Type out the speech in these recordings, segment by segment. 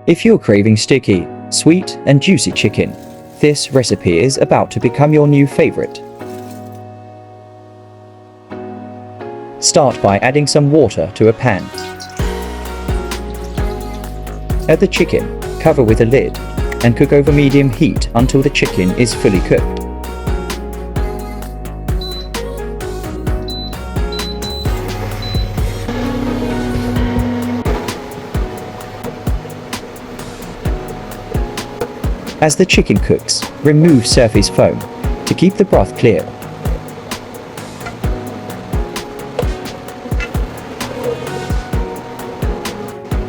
If you're craving sticky, sweet and juicy chicken, this recipe is about to become your new favorite. Start by adding some water to a pan. Add the chicken, cover with a lid, and cook over medium heat until the chicken is fully cooked. As the chicken cooks, remove surface foam to keep the broth clear.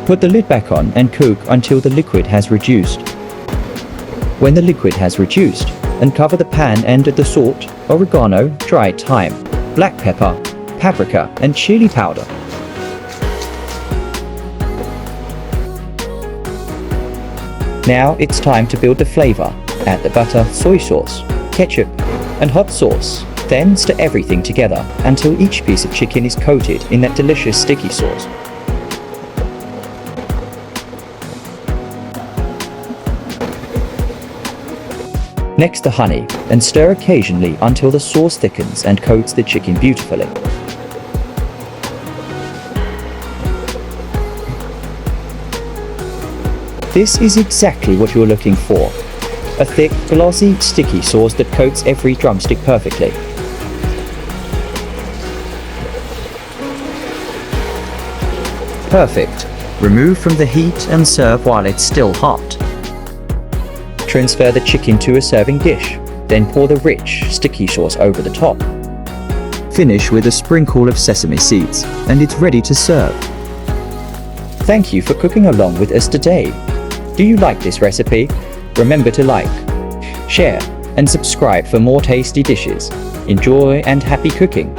Put the lid back on and cook until the liquid has reduced. When the liquid has reduced, uncover the pan and add the salt, oregano, dried thyme, black pepper, paprika and chili powder. Now it's time to build the flavor. Add the butter, soy sauce, ketchup and hot sauce. Then stir everything together until each piece of chicken is coated in that delicious sticky sauce. Next the honey, and stir occasionally until the sauce thickens and coats the chicken beautifully. This is exactly what you're looking for. A thick, glossy, sticky sauce that coats every drumstick perfectly. Perfect. Remove from the heat and serve while it's still hot. Transfer the chicken to a serving dish, then pour the rich, sticky sauce over the top. Finish with a sprinkle of sesame seeds, and it's ready to serve. Thank you for cooking along with us today. Do you like this recipe? Remember to like, share, and subscribe for more tasty dishes. Enjoy and happy cooking!